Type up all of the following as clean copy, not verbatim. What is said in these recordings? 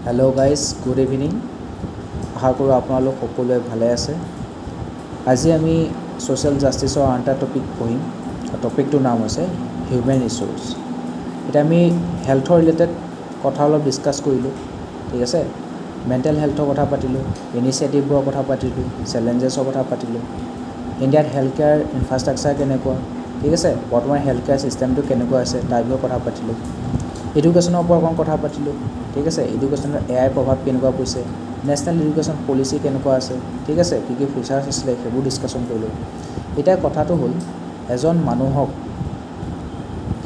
Hello' guys, good evening. আশা কৰোঁ আপোনালোক সকলোৱে ভালে আছে। আজি আমি ছ'চিয়েল জাষ্টিছৰ আন এটা টপিক পঢ়িম। টপিকটোৰ নাম হৈছে হিউমেন ৰিচোৰ্চ। এতিয়া আমি হেল্থৰ ৰিলেটেড কথা অলপ ডিছকাছ কৰিলোঁ, ঠিক আছে। মেণ্টেল হেল্থৰ কথা পাতিলোঁ, ইনিচিয়েটিভবোৰৰ কথা পাতিলোঁ, চেলেঞ্জেছৰ কথা পাতিলোঁ, ইণ্ডিয়াত হেল্থ কেয়াৰ ইনফ্ৰাষ্ট্ৰাকচাৰ কেনেকুৱা, ঠিক আছে, বৰ্তমান হেল্থ কেয়াৰ ছিষ্টেমটো কেনেকুৱা আছে তাৰ বিষয়ে কথা পাতিলোঁ। এডুকেশ্যনৰ ওপৰত অকণ কথা পাতিলোঁ, ঠিক আছে। এডুকেশ্যনৰ এআইৰ প্ৰভাৱ কেনেকুৱা পৰিছে, নেশ্যনেল এডুকেশ্যন পলিচি কেনেকুৱা আছে, ঠিক আছে, কি কি ফিচাৰ্ছ আছিলে সেইবোৰ ডিছকাশ্যন কৰিলোঁ। এতিয়া কথাটো হ'ল, এজন মানুহক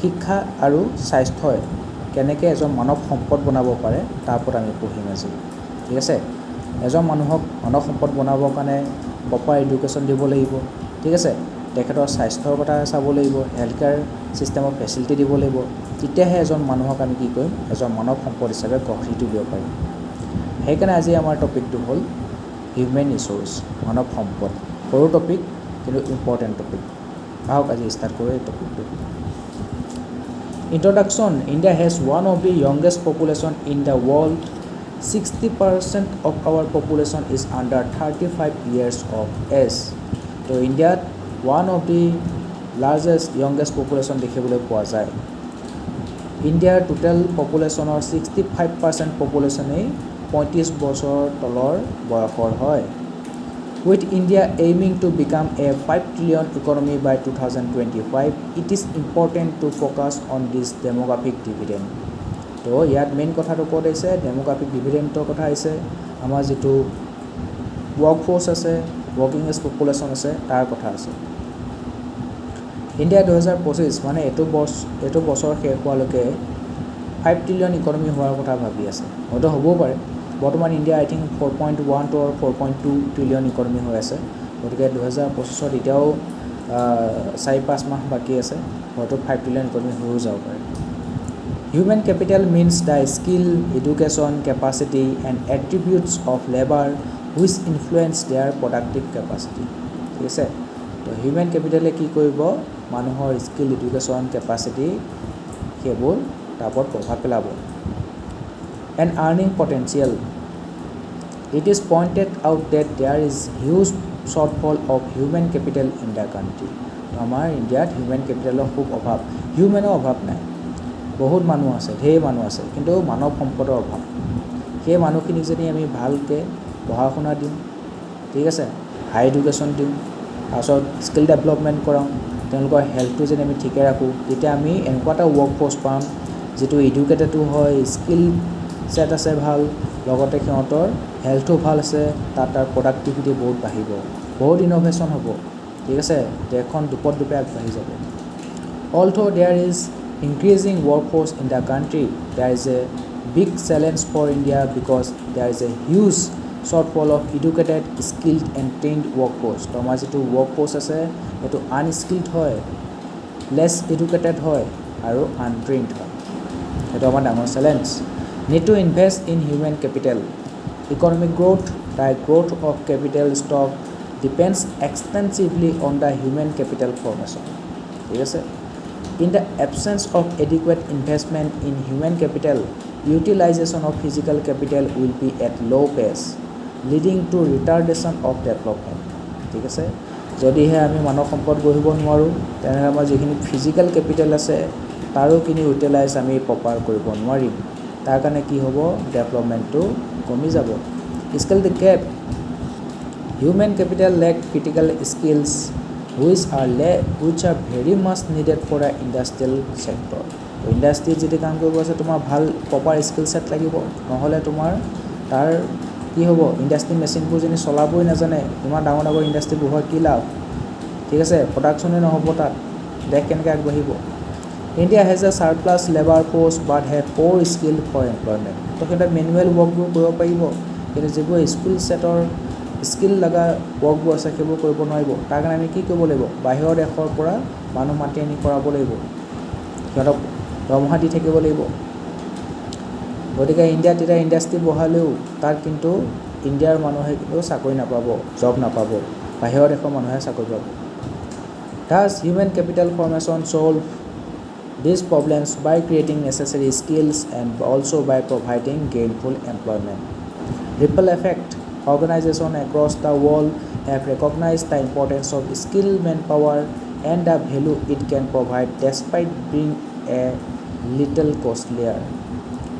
শিক্ষা আৰু স্বাস্থ্যই কেনেকৈ এজন মানৱ সম্পদ বনাব পাৰে তাৰ ওপৰত আমি পঢ়িম আজি, ঠিক আছে। এজন মানুহক মানৱ সম্পদ বনাবৰ কাৰণে প্ৰপাৰ এডুকেশ্যন দিব লাগিব, ঠিক আছে। তেখেতৰ স্বাস্থ্যৰ কথা চাব লাগিব, হেল্থ কেয়াৰ ছিষ্টেমৰ ফেচিলিটি দিব লাগিব, তেতিয়াহে এজন মানুহক আমি কি কৰিম, এজন মানৱ সম্পদ হিচাপে গঢ়ি তুলিব পাৰিম। সেইকাৰণে আজি আমাৰ টপিকটো হ'ল হিউমেন ৰিচোৰ্চ, মানৱ সম্পদ। সৰু টপিক কিন্তু ইম্পৰ্টেণ্ট টপিক। আহক আজি ষ্টাৰ্ট কৰোঁ এই টপিকটো। Introduction. India has one of the youngest population in the world. 60% of our population is under 35 years of age। So ইণ্ডিয়াত one of the largest youngest population দেখিবলৈ পোৱা যায়। ইণ্ডিয়াৰ টোটেল পপুলেশ্যনৰ 65% পপুলেশ্যনেই 35 বছৰৰ তলৰ বয়সৰ হয়। With India aiming to become a 5 trillion economy by 2025, it is important to focus on this demographic dividend. তো ইয়াত মেইন কথাটো ক'ত আহিছে, ডেম'গ্ৰাফিক ডিভিডেণ্টৰ কথা আহিছে। আমাৰ যিটো ৱৰ্ক ফ'ৰ্চ আছে, ৱৰ্কিং এজ পপুলেশ্যন আছে, তাৰ কথা আছে। ইণ্ডিয়া 2025 মানে এইটো বছৰ শেষ হোৱালৈকে 5 trillion ইকনমি হোৱাৰ কথা ভাবি আছে। হয়তো হ'বও পাৰে। বৰ্তমান India I think 4.1 to 4.2 trillion economy হৈ আছে। গতিকে 2025 এতিয়াও 4-5 মাহ বাকী আছে, হয়তো 5 trillion ইকনমি হৈও যাব পাৰে। Human capital means the skill, education, capacity and attributes of labour which influence their productive capacity, ঠিক আছে। তো হিউমেন কেপিটেলে কি কৰিব, মানুহৰ স্কিল, এডুকেশ্যন, কেপাচিটি সেইবোৰ তাৰ ওপৰত প্ৰভাৱ পেলাব। And earning potential. It is pointed out that there is huge shortfall of human capital in the country. আমাৰ ইণ্ডিয়াত হিউমেন কেপিটেলৰ খুব অভাৱ। হিউমেনৰ অভাৱ নাই, বহুত মানুহ আছে, ঢেৰ মানুহ আছে, কিন্তু মানৱ সম্পদৰ অভাৱ। সেই মানুহখিনিক যদি আমি ভালকৈ পঢ়া শুনা দিওঁ, ঠিক আছে, হাই এডুকেশ্যন দিওঁ, তাৰপিছত স্কিল ডেভেলপমেণ্ট কৰাওঁ, তেওঁলোকৰ হেল্থটো যদি আমি ঠিকে ৰাখোঁ, তেতিয়া আমি এনেকুৱা এটা ৱৰ্ক ফ'ৰ্চ পাম যিটো এডুকেটেডো হয়, স্কিল ছেট আছে ভাল, লগতে সিহঁতৰ হেল্থো ভাল আছে, তাৰ প্ৰডাক্টিভিটি বহুত বাঢ়িব, বহুত ইন'ভেশ্যন হ'ব, ঠিক আছে। দেশখন দুপে আগবাঢ়ি যাব। Although there is increasing work force in the country, there is a big challenge for India because there is a huge shortfall of educated, skilled and trained work force. So আমাৰ যিটো work force আছে সেইটো unskilled হয়, less educated হয় আৰু আনট্ৰেইনড হয়। সেইটো আমাৰ ডাঙৰ challenge. Need to invest in human capital. Economic growth, the growth of capital stock depends extensively on the human capital formation, ঠিক আছে। In the absence of adequate investment in human capital, utilization of physical capital will be at low' pace, leading to retardation of development, ঠিক আছে। যদিহে আমি মানৱ সম্পদ গঢ়িব নোৱাৰোঁ, তেনেহ'লে আমাৰ যিখিনি ফিজিকেল কেপিটেল আছে তাৰো কিনি ইউটিলাইজ আমি প্ৰপাৰ কৰিব নোৱাৰিম। তাৰ কাৰণে কি হ'ব, ডেভেলপমেণ্টটো কমি যাব। Skill the gap. Human capital lack critical skills which are very much needed for the industrial sector. ইণ্ডাষ্ট্ৰিত যদি কাম কৰিব আছে, তোমাৰ ভাল প্ৰপাৰ স্কিল ছেট লাগিব, নহ'লে তোমাৰ তাৰ কি হ'ব, ইণ্ডাষ্ট্ৰি মেচিনবোৰ যদি চলাবই নাজানে, ইমান ডাঙৰ ডাঙৰ ইণ্ডাষ্ট্ৰি বহোৱাৰ কি লাভ, ঠিক আছে, প্ৰডাকশ্যনেই নহ'ব, তাত দেশ কেনেকৈ আগবাঢ়িব। India has a surplus labour force but have poor skill for employment. So সিহঁতে মেনুৱেল ৱৰ্কবোৰ কৰিব পাৰিব, কিন্তু যিবোৰ স্কিল লগা ৱৰ্কবোৰ আছে সেইবোৰ কৰিব নোৱাৰিব। তাৰ কাৰণে আমি কি কৰিব লাগিব, বাহিৰৰ দেশৰ পৰা মানুহ মাতি আনি কৰাব লাগিব, সিহঁতক দৰমহা দি থাকিব লাগিব। গতিকে ইণ্ডিয়াত এতিয়া ইণ্ডাষ্ট্ৰি বহালেও তাত কিন্তু ইণ্ডিয়াৰ মানুহে কিন্তু চাকৰি নাপাব, জব নাপাব, বাহিৰৰ দেশৰ মানুহে চাকৰি পাব। Thus, human capital formation solve these problems by creating necessary skills and also by providing gainful employment. Ripple effect. Organizations across the world have recognized the importance of skilled manpower and the value it can provide despite being a little costlier.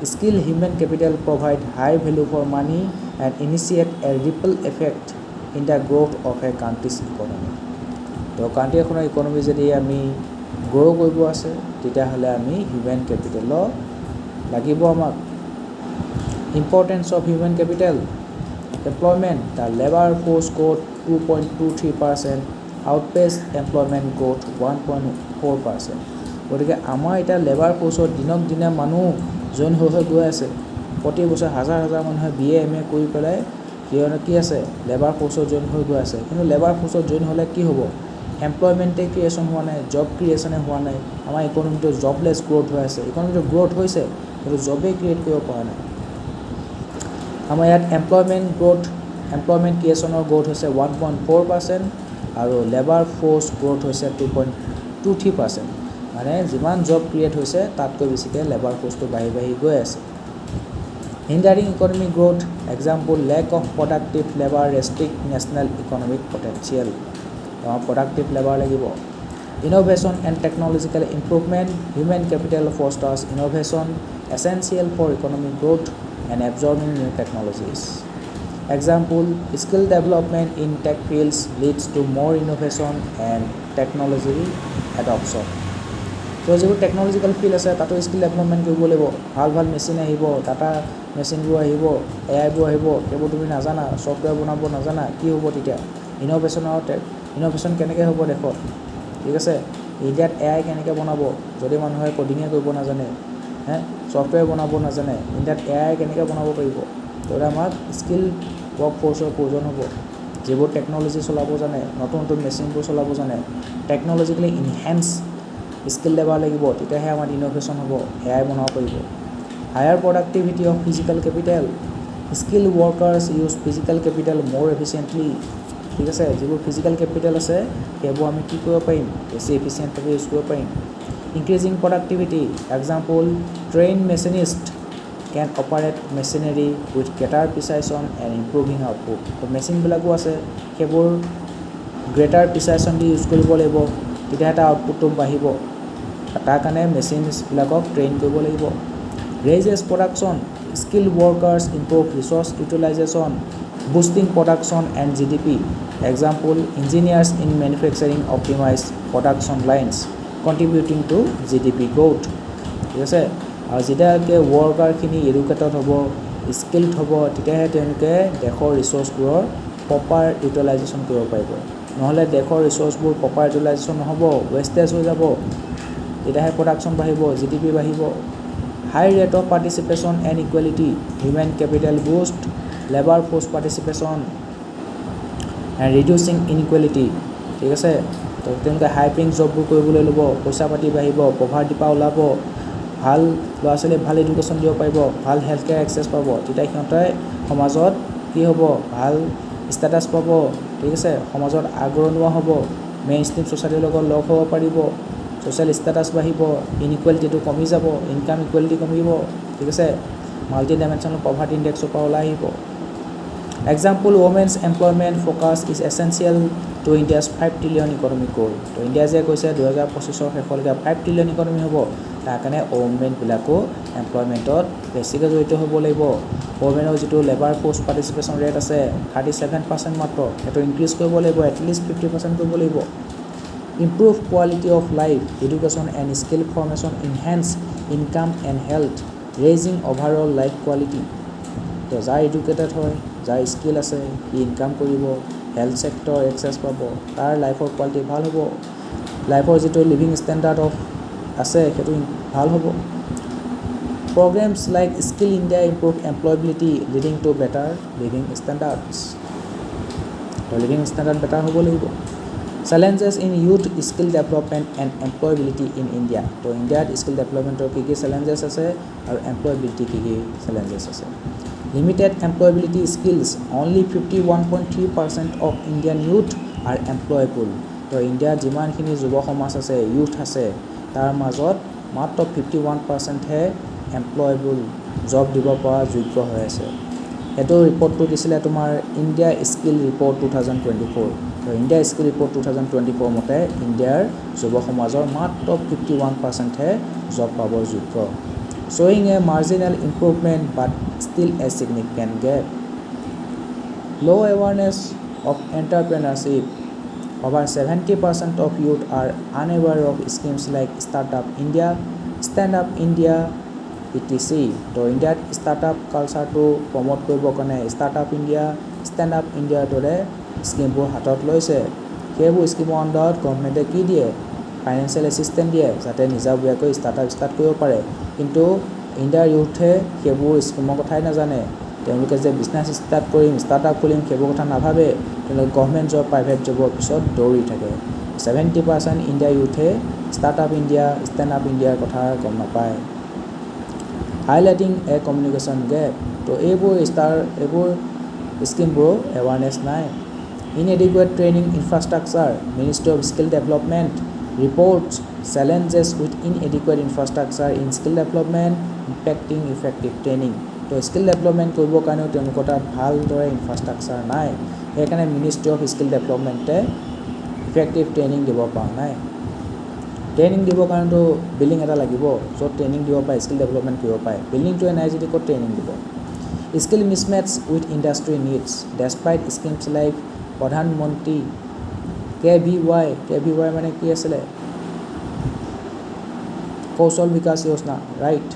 Skilled human capital provide high value for money and initiate a ripple effect in the growth of a country's economy. তো country এখনৰ economy যদি আমি গ্ৰ' কৰিব আছে তেতিয়াহ'লে আমি human capital লাগিব আমাক importance of human capital employment the labor force growth 2.23% outpaced employment growth 1.4% গতিকে আমাৰ এটা লেবাৰ ফ'ৰ্চত দিনক দিনে মানুহ জইন হৈ গৈ আছে প্ৰতি বছৰ হাজাৰ হাজাৰ মানুহে BA MA কৰি পেলাই কি আছে লেবাৰ ফ'ৰ্চত জইন হৈ গৈ আছে কিন্তু লেবাৰ ফ'ৰ্চত জইন হ'লে কি হ'ব এমপ্লয়মেণ্টে ক্ৰিয়েশ্যন হোৱা নাই জব ক্ৰিয়েশ্যনে হোৱা নাই আমাৰ ইকনমিটো জবলেছ গ্ৰ'থ হৈ আছে ইকনমিটো গ্ৰ'থ হৈছে কিন্তু জবেই ক্ৰিয়েট কৰিব পৰা নাই আমাৰ ইয়াত এমপ্লয়মেণ্ট ক্ৰিয়েশ্যনৰ গ্ৰ'থ হৈছে 1.4% আৰু লেবাৰ ফ'ৰ্চ গ্ৰ'থ হৈছে 2.23% মানে যিমান জব ক্ৰিয়েট হৈছে তাতকৈ বেছিকৈ লেবাৰ ফ'ৰ্চটো বাঢ়ি গৈ আছে hindering economic growth example lack of productive labour restrict national economic potential productive labour লাগিব innovation and technological improvement human capital fosters innovation essential for economic growth and absorbing new technologies. Example, skill development in tech fields leads to more innovation and technology adoption. So, যিবোৰ technological field আছে তাতো skill development কৰিব লাগিব ভাল machine আহিব data মেচিনবোৰ আহিব এআইবোৰ আহিব সেইবোৰ তুমি নাজানা ছফ্টৱেৰ বনাব নাজানা কি হ'ব তেতিয়া ইন'ভেশ্যন কেনেকৈ হ'ব দেশত ঠিক আছে ইণ্ডিয়াত এআই কেনেকৈ বনাব যদি মানুহে কডিঙে কৰিব নাজানে ছফ্টৱেৰ বনাব নাজানে ইণ্ডিয়াত এআই কেনেকৈ বনাব পাৰিব তেতিয়া আমাক স্কিল ৱৰ্ক ফ'ৰ্চৰ প্ৰয়োজন হ'ব যিবোৰ টেকনলজি চলাব জানে নতুন মেচিনবোৰ চলাব জানে টেকনলজিকেলি ইনহেঞ্চ স্কিল লেবাৰ লাগিব তেতিয়াহে আমাৰ ইন'ভেশ্যন হ'ব এআই বনাব পাৰিব higher productivity of physical capital skill workers use physical capital মোৰ এফিচিয়েণ্টলি ঠিক আছে যিবোৰ ফিজিকেল কেপিটেল আছে সেইবোৰ আমি কি কৰিব পাৰিম বেছি এফিচিয়েণ্টভাৱে ইউজ কৰিব পাৰিম increasing productivity example trained machinist can operate machinery with greater precision and improving output তো মেচিনবিলাকো আছে সেইবোৰ গ্ৰেটাৰ প্ৰিচাইশ্যন দি ইউজ কৰিব লাগিব তেতিয়া এটা আউটপুটটো বাঢ়িব তাৰ কাৰণে মেচিনবিলাকক ট্ৰেইন কৰিব লাগিব raises production skilled workers improve resource utilization boosting production and GDP example engineers in manufacturing optimize production lines contributing to GDP growth ঠিক আছে আৰু যেতিয়ালৈকে ৱৰ্কাৰখিনি এডুকেটেড হ'ব স্কিল্ড হ'ব তেতিয়াহে তেওঁলোকে দেশৰ ৰিচোৰ্চবোৰৰ প্ৰপাৰ ইউটিলাইজেশ্যন কৰিব পাৰিব নহ'লে দেশৰ ৰিচোৰ্চবোৰ প্ৰপাৰ ইউটিলাইজেশ্যন নহ'ব ৱেষ্টেজ হৈ যাব তেতিয়াহে প্ৰডাকশ্যন বাঢ়িব GDP বাঢ়িব high rate of participation and equality human capital boost labour force participation and reducing inequality ঠিক আছে তো তেওঁলোকে হাই পেইং জববোৰ কৰিবলৈ ল'ব পইচা পাতি বাঢ়িব পভাৰ্টিৰ পৰা ওলাব ভাল ল'ৰা ছোৱালীয়ে ভাল এডুকেশ্যন দিব পাৰিব ভাল হেল্থ কেয়াৰ এক্সেছ পাব তেতিয়া সিহঁতে সমাজত কি হ'ব ভাল ষ্টেটাছ পাব ঠিক আছে সমাজত আগৰণুৱা হ'ব মেইন ষ্ট্ৰীম ছ'চাইটিৰ লগত লগ হ'ব পাৰিব ছ'চিয়েল ষ্টেটাছ বাঢ়িব ইনইকুৱেলিটিটো কমি যাব ইনকাম ইকুৱেলিটি কমিব ঠিক আছে মাল্টি ডাইমেনশ্যনেল পভাৰ্টি ইণ্ডেক্সৰ পৰা ওলাই আহিব Example, women's employment focus is essential to India's 5 trillion economic goal. তো ইণ্ডিয়া যে কৈছে 2025 শেষলৈকে 5 trillion ইকনমি হ'ব তাৰ কাৰণে ওমেনবিলাকো এমপ্লয়মেণ্টত বেছিকৈ জড়িত হ'ব লাগিব ওমেনৰ যিটো লেবাৰ ফ'ৰ্চ পাৰ্টিচিপেশ্যন ৰেট আছে 37% মাত্ৰ সেইটো ইনক্ৰিজ কৰিব লাগিব এটলিষ্ট 50% কৰিব লাগিব improve quality of life education and skill formation enhance income and health raising overall life quality তো যাৰ এডুকেটেড হয় যাৰ স্কিল আছে সি ইনকাম কৰিব হেল্থ ছেক্টৰ এক্সেছ পাব তাৰ লাইফৰ কোৱালিটি ভাল হ'ব লাইফৰ যিটো লিভিং ষ্টেণ্ডাৰ্ড অফ আছে সেইটো ভাল হ'ব programmes like skill India improve employability leading to better living standards so living standard better হ'ব লাগিব challenges in youth skill development and employability in India so ইণ্ডিয়াত স্কিল ডেভেলপমেণ্টৰ কি চেলেঞ্জেছ আছে আৰু এমপ্লয়বিলিটি কি চেলেঞ্জেছ আছে Limited employability skills, only 51.3% of Indian youth are employable. তো ইণ্ডিয়াত যিমানখিনি যুৱ সমাজ আছে ইউথ আছে তাৰ মাজত মাত্ৰ 51%হে এমপ্লয়েবল জব দিব পৰা যোগ্য হৈ আছে এইটো ৰিপৰ্টটো দিছিলে তোমাৰ ইণ্ডিয়া স্কিল ৰিপৰ্ট 2024 তো ইণ্ডিয়া স্কিল ৰিপৰ্ট 2024 মতে ইণ্ডিয়াৰ যুৱ সমাজৰ মাত্ৰ 51%হে জব পাবৰ যোগ্য showing a marginal improvement but still a significant gap low awareness of entrepreneurship over 70% of youth are unaware of schemes like Startup India, Stand Up India, etc. তো ইণ্ডিয়াত startup কালচাৰটো promote কৰিবৰ কাৰণে ষ্টাৰ্টআপ ইণ্ডিয়া ষ্টেণ্ড আপ ইণ্ডিয়াৰ দৰে স্কিমবোৰ হাতত লৈছে সেইবোৰ স্কিমৰ আণ্ডাৰত গভৰ্ণমেণ্টে কি দিয়ে ফাইনেন্সিয়েল এছিষ্টেণ্ট দিয়ে যাতে নিজাববীয়াকৈ ষ্টাৰ্ট কৰিব পাৰে কিন্তু ইণ্ডিয়াৰ ইউথে সেইবোৰ স্কিমৰ কথাই নাজানে তেওঁলোকে যে বিজনেছ ষ্টাৰ্টআপ খুলিম সেইবোৰ কথা নাভাবে তেওঁলোকে গভৰ্ণমেণ্ট জব প্ৰাইভেট জবৰ পিছত দৌৰি থাকে 70% ইণ্ডিয়াৰ ইউথে ষ্টাৰ্টআপ ইণ্ডিয়া ষ্টেণ্ড আপ ইণ্ডিয়াৰ কথা গম নাপায় highlighting a communication gap তো এইবোৰ স্কিমবোৰ এৱাৰনেছ নাই inadequate training infrastructure Ministry of Skill Development reports challenges with inadequate infrastructure in skill development impacting effective training so skill development কৰিবৰ কাৰণেও তেওঁলোকৰ তাত ভালদৰে ইনফ্ৰাষ্ট্ৰাকচাৰ নাই সেইকাৰণে মিনিষ্ট্ৰি অফ স্কিল ডেভেলপমেণ্টে ইফেক্টিভ ট্ৰেইনিং দিব পৰা নাই ট্ৰেইনিং দিবৰ কাৰণেতো বিল্ডিং এটা লাগিব য'ত ট্ৰেইনিং দিব পাৰে স্কিল ডেভেলপমেণ্ট কৰিব পাৰে বিল্ডিংটোৱে নাই যদি ক'ত ট্ৰেইনিং দিব skill mismatches with industry needs despite schemes like Pradhanmantri KVY মানে কি আছিলে কৌশল বিকাশ যোজনা right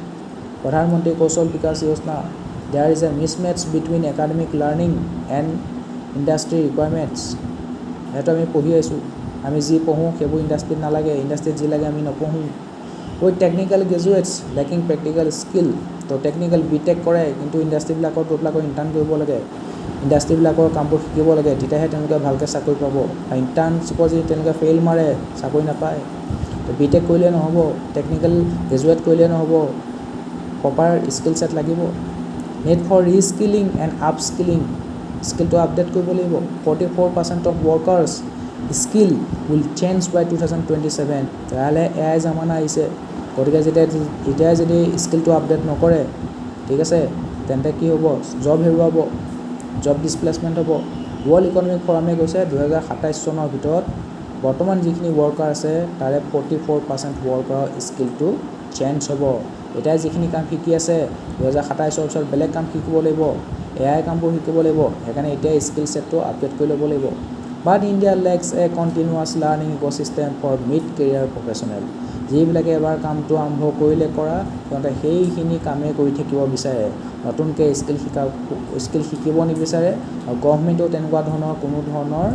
Pradhanmantri Kaushal Vikas Yojana there is a mismatches between academic learning and industry requirements সেইটো আমি পঢ়ি আছোঁ আমি যি পঢ়োঁ সেইবোৰ ইণ্ডাষ্ট্ৰিত নালাগে ইণ্ডাষ্ট্ৰিত যি লাগে আমি নপঢ়োঁ with technical graduates lacking practical skill so technical BTech কৰে কিন্তু ইণ্ডাষ্ট্ৰিবিলাকত গৈ পেলাই ইণ্টাৰ্ণ কৰিব লাগে ইণ্ডাষ্ট্ৰিবিলাকৰ কামবোৰ শিকিব লাগে তেতিয়াহে তেওঁলোকে ভালকৈ চাকৰি পাব আৰু ইণ্টাৰ্ণশ্বিপৰ যদি তেওঁলোকে ফেইল মাৰে চাকৰি নাপায় তো বিটেক কৰিলে নহ'ব টেকনিকেল গ্ৰেজুৱেট কৰিলে নহ'ব প্ৰপাৰ স্কিল ছেট লাগিব net for reskilling and upskilling স্কিলটো আপডেট কৰিব লাগিব 44% of workers skill will change by 2027 তেতিয়াহ'লে AI জামানা আহিছে গতিকে এতিয়াই যদি স্কিলটো আপডেট নকৰে ঠিক আছে তেন্তে কি হ'ব জব হেৰুৱাব জব ডিছপ্লেচমেণ্ট হ'ব ৱৰ্ল্ড ইকনমিক ফৰামে কৈছে 2027 চনৰ ভিতৰত বৰ্তমান যিখিনি ৱৰ্কাৰ আছে তাৰে 44% ৱৰ্কাৰৰ স্কিলটো চেঞ্জ হ'ব এতিয়া যিখিনি কাম শিকি আছে 2027 পিছত বেলেগ কাম শিকিব লাগিব AI কামবোৰ শিকিব লাগিব সেইকাৰণে এতিয়া স্কিল ছেটটো আপডেট কৰি ল'ব লাগিব but India lacks a continuous learning ecosystem for mid career professional যিবিলাকে এবাৰ কামটো আৰম্ভ কৰিলে কৰা সিহঁতে সেইখিনি কামেই কৰি থাকিব বিচাৰে নতুনকৈ স্কিল শিকিব নিবিচাৰে আৰু গভৰ্ণমেণ্টেও তেনেকুৱা ধৰণৰ কোনো ধৰণৰ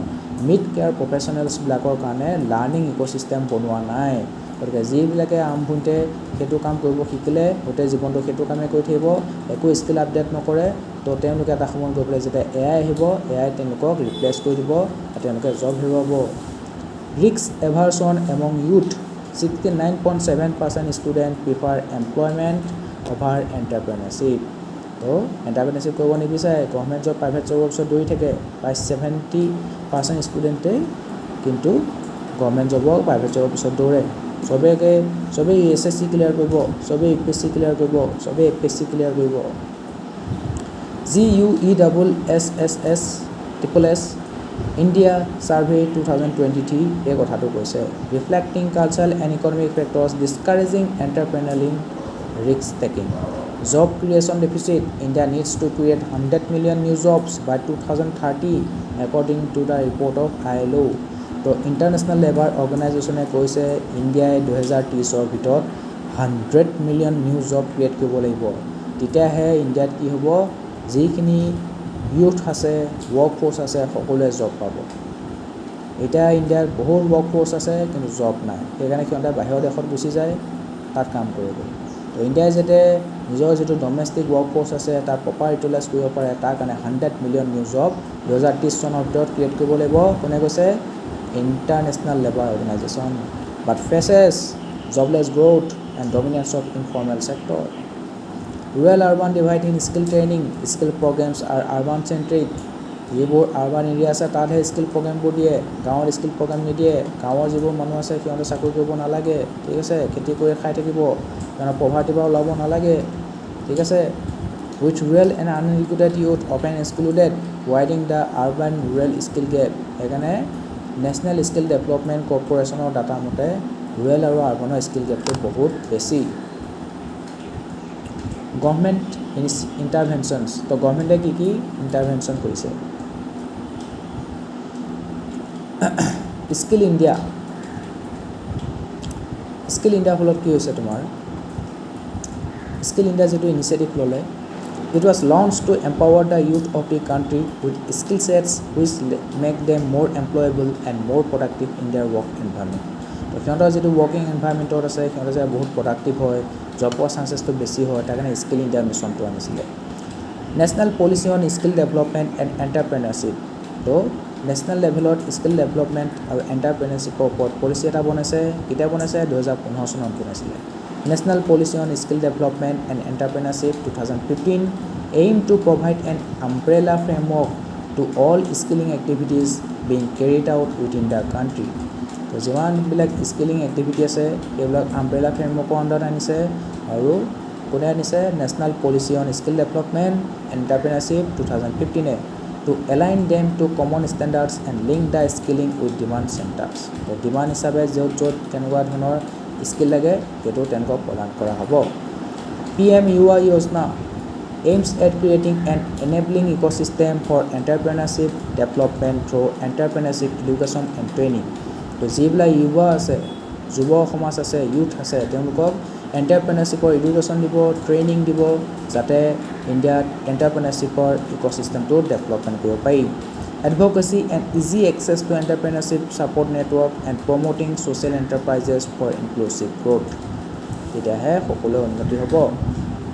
মিড কেয়াৰ প্ৰফেচনেলছবিলাকৰ কাৰণে লাৰ্ণিং ইক'ছিষ্টেম বনোৱা নাই গতিকে যিবিলাকে আৰম্ভণিতে সেইটো কাম কৰিব শিকিলে গোটেই জীৱনটো সেইটো কামেই কৰি থাকিব একো স্কিল আপডেট নকৰে তো তেওঁলোকে এটা সময়ত গৈ পেলাই যেতিয়া AI আহিব AI তেওঁলোকক ৰিপ্লেচ কৰি দিব আৰু তেওঁলোকে জব হেৰুৱাব risk aversion among youth 69.7% student prefer employment over entrepreneurship so entrepreneurship কৰিব নিবিচাৰে গভৰ্ণমেণ্ট জব প্ৰাইভেট জবৰ পিছত দৌৰি থাকে প্ৰায় 70% ষ্টুডেণ্টেই কিন্তু গভৰ্ণমেণ্ট জবৰ প্ৰাইভেট জবৰ পিছত দৌৰে চবেই SSC ক্লিয়াৰ কৰিব চবেই UPSC ক্লিয়াৰ কৰিব চবেই APSC ক্লিয়াৰ কৰিব GUESSS ইণ্ডিয়া ছাৰ্ভে 2023 এই কথাটো কৈছে reflecting cultural and economic factors discouraging entrepreneurial risk taking job creation deficit India needs to create 100 million new jobs by 2030 according to the report of ILO so international labour অৰ্গেনাইজেশ্যনে কৈছে ইণ্ডিয়াই 2030 ভিতৰত 100 million new job create কৰিব লাগিব তেতিয়াহে ইণ্ডিয়াত কি হ'ব যিখিনি ইউথ আছে ৱৰ্ক ফ'ৰ্চ আছে সকলোৱে জব পাব এতিয়া ইণ্ডিয়াত বহুত ৱৰ্ক ফ'ৰ্চ আছে কিন্তু জব নাই সেইকাৰণে সিহঁতে বাহিৰৰ দেশত গুচি যায় তাত কাম কৰিবলৈ তো ইণ্ডিয়াই যাতে নিজৰ যিটো ডমেষ্টিক ৱৰ্ক ফ'ৰ্চ আছে তাত প্ৰপাৰ ইউটিলাইজ কৰিব পাৰে তাৰ কাৰণে 100 মিলিয়ন নিউ জব 2030 চনৰ ভিতৰত ক্ৰিয়েট কৰিব লাগিব কোনে কৈছে international labour organization but faces jobless growth and dominance of informal sector Rural urban divide in skill training, skill programs are urban centric. যিবোৰ আৰবান এৰিয়া আছে তাতহে স্কিল প্ৰগ্ৰেমবোৰ দিয়ে, গাঁৱত স্কিল প্ৰগ্ৰেম নিদিয়ে। গাঁৱৰ যিবোৰ মানুহ আছে সিহঁতে চাকৰি কৰিব নালাগে, ঠিক আছে, খেতি কৰি খাই থাকিব, সিহঁতৰ পভাৰ্টিৰ পৰা ওলাব নালাগে, ঠিক আছে। With rural and uneducated youth often excluded ৱাইডিং the urban rural skill gap. সেইকাৰণে নেশ্যনেল স্কিল ডেভেলপমেণ্ট কৰ্প'ৰেশ্যনৰ ডাটা মতে ৰুৰেল আৰু আৰবানৰ স্কিল গেপটো বহুত বেছি। গভৰ্ণমেণ্ট ইণ্টাৰভেনশ্যনছ, তো গভৰ্ণমেণ্টে কি ইণ্টাৰভেনশ্যন কৰিছে? স্কিল ইণ্ডিয়া, স্কিল ইণ্ডিয়াৰ ফলত কি হৈছে তোমাৰ, স্কিল ইণ্ডিয়া যিটো ইনিচিয়েটিভ ল'লে, it was launch to empower the youth of the country with skill sets which make them more employable and more productive in their work environment. তো সিহঁতৰ যিটো ৱৰ্কিং এনভাইৰনমেণ্টত আছে সিহঁতে যে বহুত প্ৰডাক্টিভ হয়, জব পোৱাৰ চান্সেছটো বেছি হয়, তাৰ কাৰণে স্কিল ইণ্ডিয়া মিছনটো আনিছিলে। National policy on skill development and entrepreneurship, so নেশ্যনেল লেভেলত স্কিল ডেভেলপমেণ্ট আৰু এণ্টাৰপ্ৰেনাৰশ্বিপৰ ওপৰত পলিচি এটা বনাইছে। কেতিয়া বনাইছে? 2015 চনত বনাইছিলে। National policy on skill development and entrepreneurship 2015 aim to provide an umbrella framework to all skilling activities being carried out within the country. So যিমানবিলাক স্কিলিং এক্টিভিটি আছে সেইবিলাক আমব্ৰেলা ফ্ৰেমৱৰ্কৰ আণ্ডাৰত আনিছে। আৰু কোনে আনিছে? National policy on skill development entrepreneurship 2015 to align them to common standards and link the skilling with demand centers. তো demand হিচাপে য'ত য'ত কেনেকুৱা ধৰণৰ স্কিল লাগে সেইটো তেওঁলোকক প্ৰদান কৰা হ'ব। PM UA Yojana aims at creating an enabling ecosystem for entrepreneurship development through entrepreneurship education and training. তো যিবিলাক যুৱা আছে, যুৱ সমাজ আছে, ইউথ আছে, তেওঁলোকক এণ্টাৰপ্ৰেনাৰশ্বিপৰ এডুকেশ্যন দিব, ট্ৰেইনিং দিব, যাতে ইণ্ডিয়াত এণ্টাৰপ্ৰেনাৰশ্বিপৰ ইক'ছিষ্টেমটো ডেভেলপমেণ্ট কৰিব পাৰি। Advocacy and easy access to entrepreneurship support network and promoting social enterprises for inclusive growth, তেতিয়াহে সকলোৰে উন্নতি হ'ব।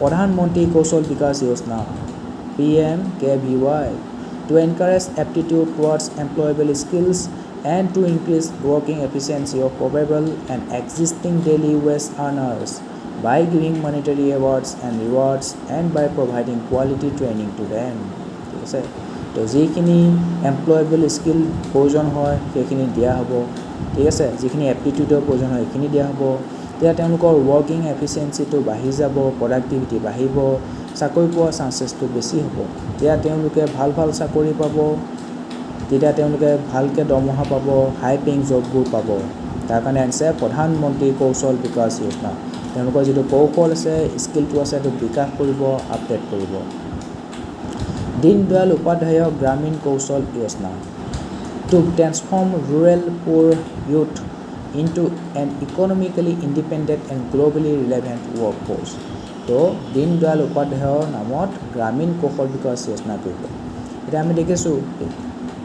Pradhanmantri Kaushal Vikas Yojana PMKVY to encourage aptitude towards employable skills and to increase working efficiency of probable and existing daily wage earners by giving monetary awards and rewards and by providing quality training to them. ঠিক আছে, তো যিখিনি employable skill প্ৰয়োজন হয় সেইখিনি দিয়া হ'ব, ঠিক আছে, যিখিনি এপ্টিটিউডৰ প্ৰয়োজন হয় সেইখিনি দিয়া হ'ব। তেতিয়া তেওঁলোকৰ ৱৰ্কিং এফিচিয়েঞ্চিটো বাঢ়ি যাব, প্ৰডাক্টিভিটি বাঢ়িব, চাকৰি পোৱাৰ চান্সেছটো বেছি হ'ব। তেতিয়া তেওঁলোকে ভাল ভাল চাকৰি পাব, তেতিয়া তেওঁলোকে ভালকৈ দৰমহা পাব, হাই পেইং জববোৰ পাব। তাৰ কাৰণে আনিছে প্ৰধানমন্ত্ৰী কৌশল বিকাশ যোজনা। তেওঁলোকৰ যিটো কৌশল আছে, স্কিলটো আছে, সেইটো বিকাশ কৰিব, আপডেট কৰিব। Deendayal Upadhyaya Grameen Kaushal Yojana to transform rural poor youth into an economically independent and globally relevant work force. So দীনদয়াল উপাধ্যায়ৰ নামত গ্ৰামীণ কৌশল বিকাশ যোজনা কৰিব। এতিয়া আমি দেখিছোঁ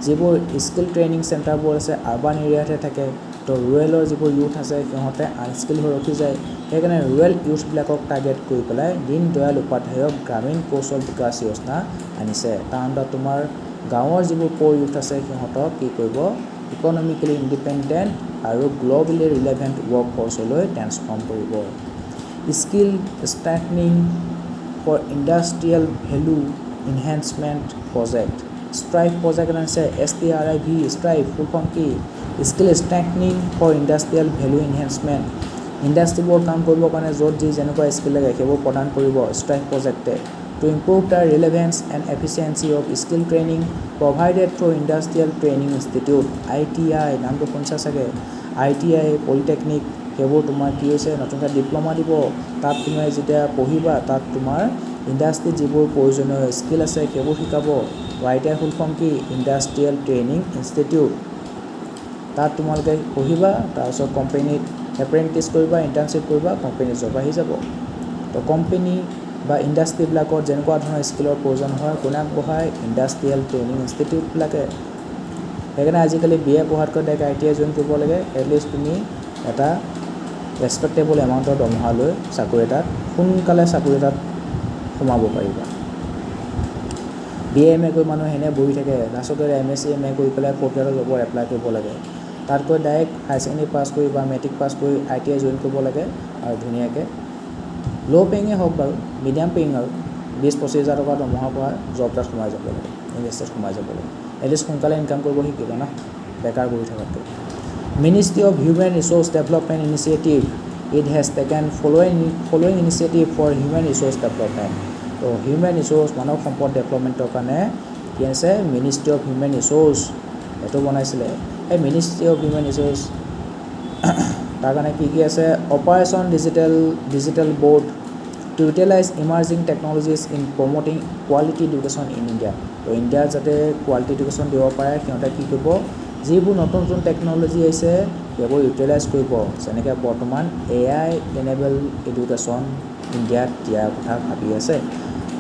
যিবোৰ স্কিল ট্ৰেইনিং চেণ্টাৰবোৰ আছে আৰবান এৰিয়াতহে থাকে, তো ৰুৰেলৰ যিবোৰ ইউথ আছে সিহঁতে আনস্কিল হৈ ৰখি যায়। সেইকাৰণে ৰুৰেল ইউথবিলাকক টাৰ্গেট কৰি পেলাই দীনদয়াল উপাধ্যায়ক গ্ৰামীণ কৌশল বিকাশ যোজনা আনিছে। তাৰ আণ্ডাৰত তোমাৰ গাঁৱৰ যিবোৰ প'ৰ ইউথ আছে সিহঁতক কি কৰিব? ইকনমিকেলি ইণ্ডিপেণ্ডেণ্ট আৰু গ্ল'বেলি ৰিলেভেণ্ট ৱৰ্ক ফ'ৰ্চলৈ ট্ৰেন্সফৰ্ম কৰিব। Skill strengthening for industrial value enhancement project strive project আনিছে। STRIV ষ্ট্ৰাইভ ফুল ফৰ্ম কি? Skill strengthening for industrial value enhancement. ইণ্ডাষ্ট্ৰিবোৰ কাম কৰিবৰ কাৰণে য'ত যি যেনেকুৱা স্কিল লাগে সেইবোৰ প্ৰদান কৰিব ষ্ট্ৰাইভ প্ৰজেক্টে। To improve the relevance and efficiency of skill training provided through industrial training institute ITI, নামটো শুনিছা চাগে। ITI, পলিটেকনিক, সেইবোৰ তোমাৰ কি হৈছে নতুনকৈ ডিপ্ল'মা দিব। তাত তুমি যেতিয়া পঢ়িবা তাত তোমাৰ ইণ্ডাষ্ট্ৰিত যিবোৰ প্ৰয়োজনীয় স্কিল আছে সেইবোৰ শিকাব। ITI ফুল ফৰ্ম কি? Industrial training institute. তাত তোমালোকে পঢ়িবা, তাৰপিছত কোম্পেনীত এপ্ৰেণ্টিছ কৰিবা, ইণ্টাৰ্ণশ্বিপ কৰিবা, কোম্পেনীত জব আহি যাব। তো কোম্পেনী বা ইণ্ডাষ্ট্ৰিবিলাকত যেনেকুৱা ধৰণৰ স্কিলৰ প্ৰয়োজন হয় কোনে আগবঢ়ায়? ইণ্ডাষ্ট্ৰিয়েল ট্ৰেইনিং ইনষ্টিটিউটবিলাকে। সেইকাৰণে আজিকালি BA পঢ়াতকৈ ডাইৰেক্ট ITI জইন কৰিব লাগে। এটলিষ্ট তুমি এটা ৰেচপেক্টেবল এমাউণ্টৰ দৰমহা লৈ চাকৰি এটাত সোনকালে চাকৰি এটাত সোমাব পাৰিবা। BA MA কৰি মানুহে এনে বহি থাকে, লাষ্টত MSc MA কৰি পেলাই 4th গ্ৰেডৰ জবৰ এপ্লাই কৰিব লাগে। তাতকৈ ডাইৰেক্ট হায়াৰ ছেকেণ্ডেৰী পাছ কৰি বা মেট্ৰিক পাছ কৰি ITI জইন কৰিব লাগে আৰু ধুনীয়াকৈ ল' পেইঙে হওক বাৰু, মিডিয়াম পেইং আৰু 20-25 হাজাৰ টকা দৰমহা পোৱা জব এটাত সোমাই যাব লাগে, ইণ্ডাষ্ট্ৰীত সোমাই যাব লাগে, এটলিষ্ট সোনকালে ইনকাম কৰিব শিকিব না, বেকাৰ বহি থকাতকৈ। Ministry of Human Resource Development Initiative, it has taken following initiative for human resource development. তো হিউমেন ৰিচোৰ্চ মানৱ সম্পদ ডেভেলপমেণ্টৰ কাৰণে কি আছে মিনিষ্ট্ৰি অফ হিউমেন ৰিচোৰ্চ এইটো বনাইছিলে। এই মিনিষ্ট্ৰি অফ হিউমেন ৰিচোৰ্চ তাৰ কাৰণে কি আছে operation digital board to utilize emerging technologies in promoting quality education in India. So ইণ্ডিয়াত যাতে কোৱালিটি এডুকেশ্যন দিব পাৰে সিহঁতে কি কৰিব যিবোৰ নতুন নতুন টেকনলজি আহিছে সেইবোৰ ইউটিলাইজ কৰিব, যেনেকৈ বৰ্তমান AI এনেবল এডুকেশ্যন ইণ্ডিয়াত দিয়াৰ কথা ভাবি আছে।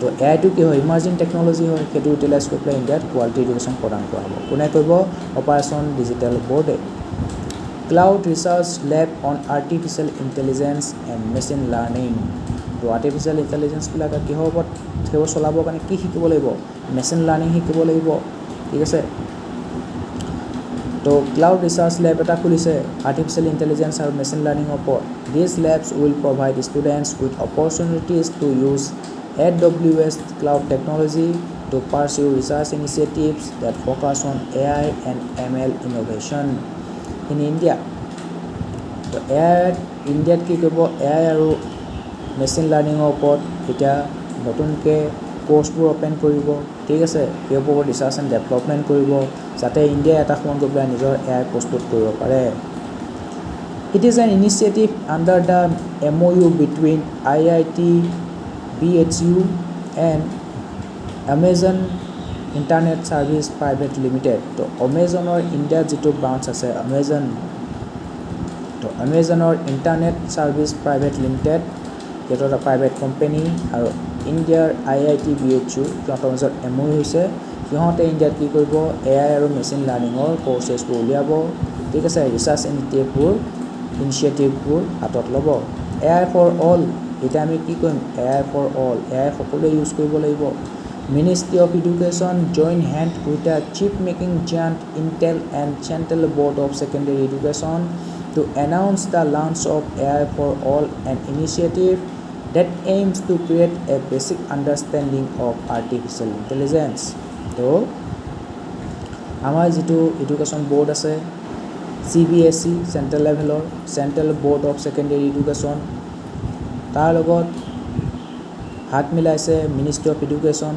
তো এআইটো কি হয় ইমাৰ্জিং টেকনলজি হয়, সেইটো ইউটিলাইজ কৰি পেলাই ইণ্ডিয়াত কোৱালিটি এডুকেশ্যন প্ৰদান কৰা হ'ব। কোনে কৰিব অপাৰেশ্যন ডিজিটেল বোৰ্ডে। Cloud research lab on artificial intelligence and machine learning. So artificial ইণ্টেলিজেঞ্চবিলাক কিহৰ ওপৰত সেইবোৰ চলাবৰ কাৰণে কি শিকিব লাগিব মেচিন লাৰ্ণিং শিকিব লাগিব, ঠিক আছে। তো ক্লাউড ৰিচাৰ্চ লেব এটা খুলিছে আৰ্টিফিচিয়েল ইণ্টেলিজেঞ্চ আৰু মেচিন লাৰ্ণিঙৰ ওপৰত। This labs will provide students with opportunities to use AWS cloud technology to pursue research initiatives that focus on AI and ML innovation in India. তো ইণ্ডিয়াত কি কৰিব AI আৰু মেচিন লাৰ্ণিঙৰ ওপৰত এতিয়া নতুনকৈ কোৰ্চবোৰ অপেন কৰিব, ঠিক আছে। সেই ওপৰত ৰিচাৰ্চ এণ্ড ডেভেলপমেণ্ট কৰিব যাতে ইণ্ডিয়াই এটা সময় গৈ পেলাই নিজৰ AI প্ৰস্তুত কৰিব পাৰে। It is an initiative under the MOU between IIT BHU and Amazon Internet Service Private Limited. তো Amazonৰ ইণ্ডিয়াত যিটো ব্ৰাঞ্চ আছে তো Amazonৰ ইণ্টাৰনেট ছাৰ্ভিচ প্ৰাইভেট লিমিটেড সেইটো এটা প্ৰাইভেট কোম্পানী আৰু ইণ্ডিয়াৰ IIT BHU সিহঁতৰ মাজত MOU হৈছে। সিহঁতে ইণ্ডিয়াত কি কৰিব AI আৰু মেচিন লাৰ্ণিঙৰ কৰ্চেছবোৰ উলিয়াব, ঠিক আছে। ৰিচাৰ্চ ইনিচিয়েটিভবোৰ হাতত ল'ব। AI for all, এতিয়া আমি কি কৰিম AI for all, AI সকলোৱে ইউজ কৰিব লাগিব। Ministry of education join hand with the chip making giant Intel and central board of secondary education to announce the launch of AI for All, an initiative that aims to create a basic understanding of artificial intelligence. তো আমাৰ যিটো education board আছে CBSE central লেভেলৰ central board of secondary education, তাৰ লগত হাত মিলাইছে ministry of education,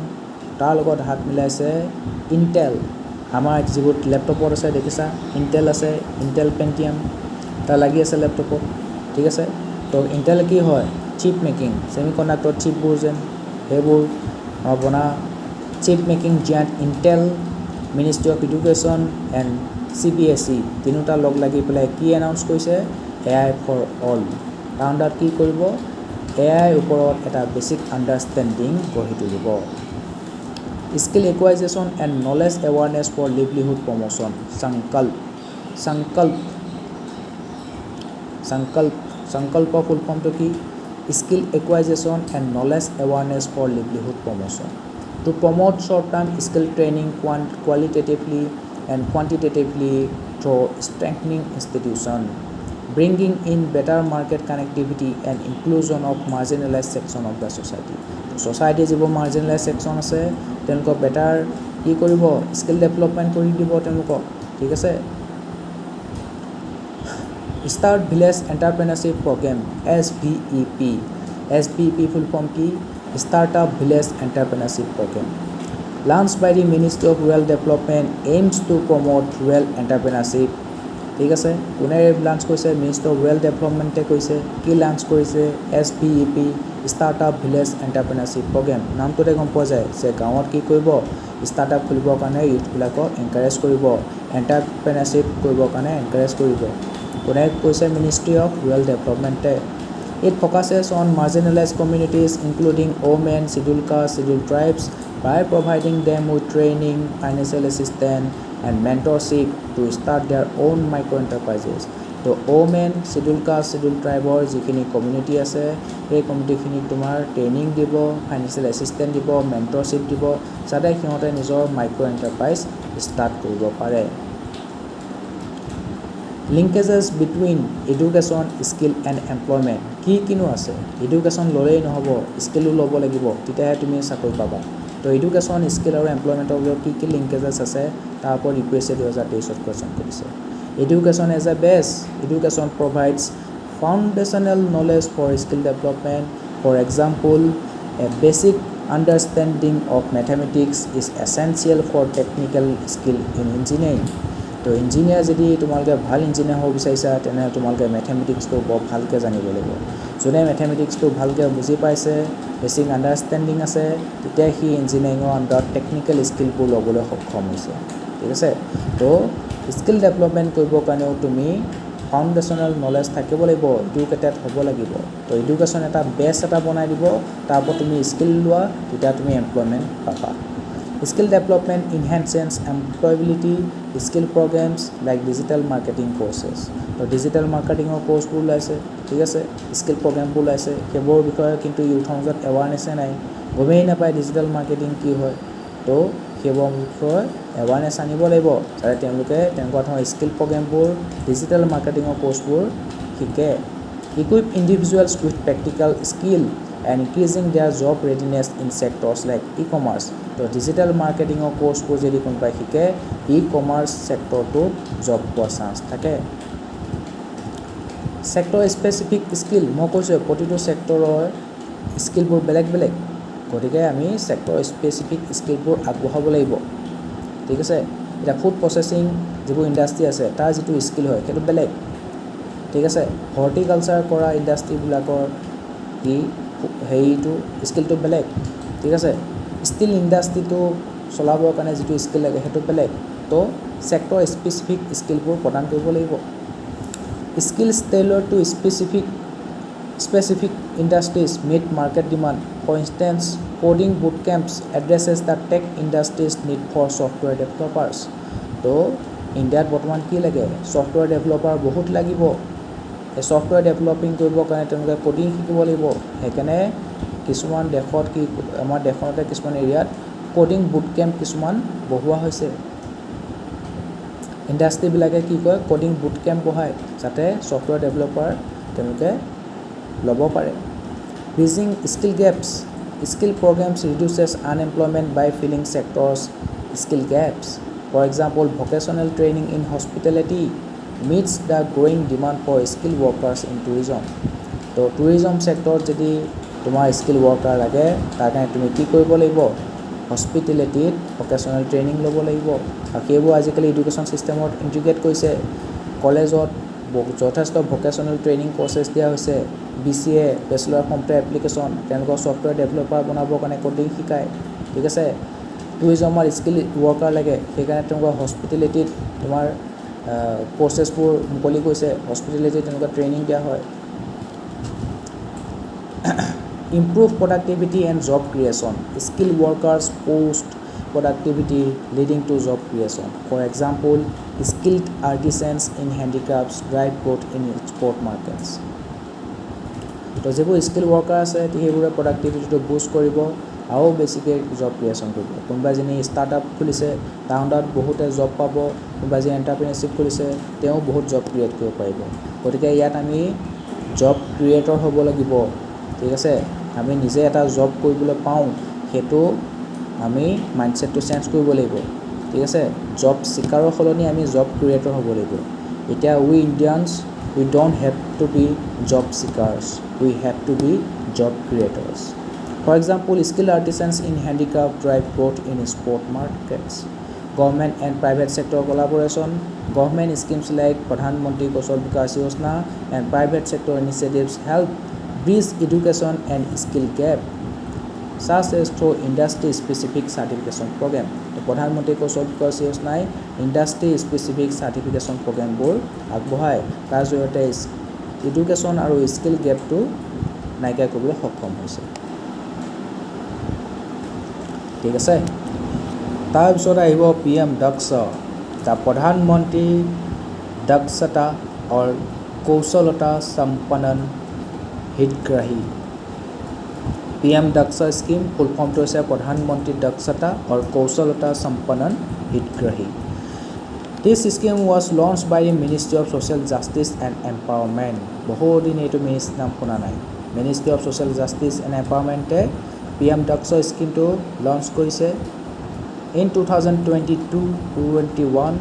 তাৰ লগত হাত মিলাইছে ইণ্টেল। আমাৰ যিবোৰ লেপটপত আছে দেখিছা ইণ্টেল আছে, ইণ্টেল পেণ্টিয়াম এটা লাগি আছে লেপটপত, ঠিক আছে। তো ইণ্টেল কি হয় চিপ মেকিং ছেমি কণ্ডাক্টৰ চিপবোৰ যেন সেইবোৰ বনা chip making giant Intel, ministry of education and CBSE তিনিওটা লগ লাগি পেলাই কি এনাউন্স কৰিছে AI for all। কাউণ্টাৰত কি কৰিব AI ওপৰত এটা বেছিক আণ্ডাৰষ্টেণ্ডিং গঢ়ি তুলিব। Skill acquisition and knowledge awareness for livelihood promotion Sankalp full ফৰ্মটো কি skill acquisition and knowledge awareness for livelihood promotion to promote short term skill training qualitatively and quantitatively through strengthening institution, bringing in better market connectivity and inclusion of marginalized section of the society. Society যিবোৰ marginalized section আছে তেওঁলোকক better কি কৰিব skill development কৰি দিব তেওঁলোকক, ঠিক আছে। Start Village Entrepreneurship Program SVEP full form কি Startup Village Entrepreneurship Program launched by the Ministry of Rural Development aims to promote rural entrepreneurship, ঠিক আছে। কোনে লাঞ্চ কৰিছে মিনিষ্ট্ৰি অফ ৰুৰেল ডেভেলপমেণ্টে কৈছে কি লাঞ্চ কৰিছে SVEP ষ্টাৰ্টআপ ভিলেজ এণ্টাৰপ্ৰেনাৰশ্বিপ প্ৰগ্ৰেম। নামটোতে গম পোৱা যায় যে গাঁৱত কি কৰিব ষ্টাৰ্টআপ খুলিবৰ কাৰণে ইউথবিলাকক এনকাৰেজ কৰিব, এণ্টাৰপ্ৰেনাৰশ্বিপ কৰিবৰ কাৰণে এনকাৰেজ কৰিব। কোনে কৈছে মিনিষ্ট্ৰি অফ ৰুৰেল ডেভেলপমেণ্টে। It focuses on marginalized communities including women, scheduled castes, scheduled tribes by providing them with training, financial assistance and mentorship to start their own micro enterprises. তো women, scheduled caste, scheduled tribeৰ যিখিনি community আছে সেই কমিউনিটিখিনিক তোমাৰ training দিব, financial assistant দিব, mentorship দিব যাতে সিহঁতে নিজৰ মাইক্ৰ' এণ্টাৰপ্ৰাইজ ষ্টাৰ্ট কৰিব পাৰে। Linkages between education skill and employment কি কিনো আছে এডুকেশ্যন ল'লেই নহ'ব স্কিলো ল'ব লাগিব তেতিয়াহে তুমি চাকৰি পাবা তো এডুকেশ্যন স্কিল আৰু এমপ্লয়মেণ্টৰ ভিতৰত কি লিংকেজেছ আছে তাৰ ওপৰত UPSC 2023 কুৱেশ্যন কৰিছে এডুকেশ্যন এজ এ বেছ education provides foundational knowledge for skill development. For example, a basic understanding of mathematics is essential for technical skill in engineering. তো ইঞ্জিনিয়াৰ যদি তোমালোকে ভাল ইঞ্জিনিয়াৰ হ'ব বিচাৰিছা তেনেহ'লে তোমালোকে মেথমেটিক্সটো বৰ ভালকৈ জানিব লাগিব যোনে মেথমেটিক্সটো ভালকৈ বুজি পাইছে বেছিক আণ্ডাৰষ্টেণ্ডিং আছে তেতিয়া সি ইঞ্জিনিয়াৰিঙৰ আণ্ডাৰত টেকনিকেল স্কিলবোৰ ল'বলৈ সক্ষম হৈছে ঠিক আছে তো স্কিল ডেভেলপমেণ্ট কৰিবৰ কাৰণেও তুমি ফাউণ্ডেশ্যনেল নলেজ থাকিব লাগিব এডুকেটেড হ'ব লাগিব তো এডুকেশ্যন এটা বেছ এটা বনাই দিব তাৰ ওপৰত তুমি স্কিল লোৱা তেতিয়া তুমি এমপ্লয়মেণ্ট পাবা skill development enhances employability skill programmes like digital marketing courses so digital মাৰ্কেটিঙৰ কোৰ্চবোৰ ওলাইছে ঠিক আছে স্কিল প্ৰগ্ৰেমবোৰ ওলাইছে সেইবোৰৰ বিষয়ে কিন্তু ইউথৰ মাজত এৱাৰনেছে নাই গমেই নাপায় ডিজিটেল মাৰ্কেটিং কি হয় তো সেইবোৰৰ বিষয়ে এৱাৰনেছ আনিব লাগিব যাতে তেওঁলোকে তেনেকুৱা ধৰণৰ স্কিল প্ৰগ্ৰেমবোৰ ডিজিটেল মাৰ্কেটিঙৰ কোৰ্চবোৰ শিকে equip individuals with practical skill and increasing their job readiness in sectors like e-commerce তো ডিজিটেল মাৰ্কেটিঙৰ কোৰ্চবোৰ যদি কোনোবাই শিকে ই-কমাৰ্চ ছেক্টৰটোত জব পোৱাৰ চান্স থাকে ছেক্টৰ স্পেচিফিক স্কিল মই কৈছোঁ প্ৰতিটো ছেক্টৰৰ স্কিলবোৰ বেলেগ বেলেগ গতিকে আমি ছেক্টৰ স্পেচিফিক স্কিলবোৰ আগবঢ়াব লাগিব ঠিক আছে এতিয়া ফুড প্ৰচেছিং যিবোৰ ইণ্ডাষ্ট্ৰি আছে তাৰ যিটো স্কিল হয় সেইটো বেলেগ ঠিক আছে হৰ্টিকালচাৰ কৰা ইণ্ডাষ্ট্ৰিবিলাকৰ কি হেৰিটো স্কিলটো বেলেগ ঠিক আছে ষ্টিল ইণ্ডাষ্ট্ৰিটো চলাবৰ কাৰণে যিটো স্কিল লাগে সেইটো বেলেগ তো ছেক্টৰ স্পেচিফিক স্কিলবোৰ প্ৰদান কৰিব লাগিব skills tailored to specific industries meet market demand. For instance, coding bootcamps addresses the tech industry's need for software developers. তো ইণ্ডিয়াত বৰ্তমান কি লাগে ছফ্টৱেৰ ডেভেলপাৰ বহুত লাগিব এই ছফ্টৱেৰ ডেভেলপিং কৰিবৰ কাৰণে তেওঁলোকে কোডিং শিকিব লাগিব সেইকাৰণে কিছুমান দেশত কি আমাৰ দেশতে কিছুমান এৰিয়াত কোডিং বুটকেম্প কিছুমান বহোৱা হৈছে ইণ্ডাষ্ট্ৰিবিলাকে কি কয় কোডিং বুটকেম্প বহায় যাতে ছফ্টৱেৰ ডেভেলপাৰ তেওঁলোকে ল'ব পাৰে bridging skill gaps skill programmes reduces unemployment by filling sectors skill gaps for example vocational training in hospitality meets the growing demand for skilled workers in tourism. তো tourism ছেক্টৰত যদি তোমাৰ skill worker লাগে তাৰ কাৰণে তুমি কি কৰিব লাগিব হস্পিটেলিটিত ভকেশ্যনেল ট্ৰেইনিং ল'ব লাগিব আৰু সেইবোৰ আজিকালি এডুকেশ্যন ছিষ্টেমত ইণ্টিগ্ৰেট কৰিছে কলেজত যথেষ্ট ভকেশ্যনেল ট্ৰেইনিং প্ৰচেছ দিয়া হৈছে BCA বেচেলৰ কম্পিউটাৰ এপ্লিকেশ্যন তেওঁলোকৰ ছফ্টৱেৰ ডেভেলপাৰ বনাবৰ কাৰণে কোডিং শিকায় ঠিক আছে টুৰিজমৰ স্কিল ৱৰ্কাৰ লাগে সেইকাৰণে তেওঁলোকৰ হস্পিটেলিটিত তোমাৰ প্ৰচেছবোৰ মুকলি কৰিছে হস্পিটেলিটিত তেনেকুৱা ট্ৰেইনিং দিয়া হয় improve productivity and job creation skill workers post productivity leading to job creation for example skilled artisans in handicrafts drive growth in spot markets so যিবোৰ স্কিল ৱৰ্কাৰ আছে সেইবোৰে প্ৰডাক্টিভিটিটো বুষ্ট কৰিব আৰু বেছিকৈ জব ক্ৰিয়েশ্যন কৰিব কোনোবাই যিনি ষ্টাৰ্টআপ খুলিছে তাৰ আণ্ডাৰত বহুতে জব পাব কোনোবাই যি এণ্টাৰপ্ৰিনাৰশ্বিপ খুলিছে তেওঁ বহুত জব ক্ৰিয়েট কৰিব পাৰিব গতিকে ইয়াত আমি জব ক্ৰিয়েটৰ হ'ব লাগিব ঠিক আছে আমি নিজে এটা জব কৰিবলৈ পাওঁ সেইটো আমি মাইণ্ডছেটটো চেঞ্জ কৰিব লাগিব ঠিক আছে জব চিকাৰৰ সলনি আমি জব ক্ৰিয়েটৰ হ'ব লাগিব এতিয়া we Indians we don't have to be job seekers we have to be job creators For example, skilled artisans in handicraft drive growth in sport markets. Government and private sector collaboration, government schemes like Pradhan Mantri Kaushal Vikas Yojana and private sector initiatives help bridge education and skill gap, such as through industry-specific certification program. The Pradhan Mantri Kaushal Vikas Yojana industry-specific certification program বোৰ আগবঢ়ায় তাৰ জৰিয়তে education আৰু skill গেপটো নাইকিয়া কৰিবলৈ সক্ষম হৈছে ঠিক আছে তাৰপিছত আহিব PM দক্ষ দ্য প্ৰধানমন্ত্ৰী দক্ষতা और কৌশলতা সম্পন্ন হিতগ্ৰাহী PM দক্ষ স্কিম ফুল ফৰ্মটো হৈছে প্ৰধানমন্ত্ৰী দক্ষতা और কৌশলতা সম্পন্ন হিতগ্ৰাহী This scheme was launched by the Ministry of Social Justice and Empowerment. বহুত দিন এইটো মিনিষ্ট্ৰী নাম শুনা নাই। Ministry of Social Justice and Empowerment PM Govt স্কিমটো লঞ্চ কৰিছে। In 2022-21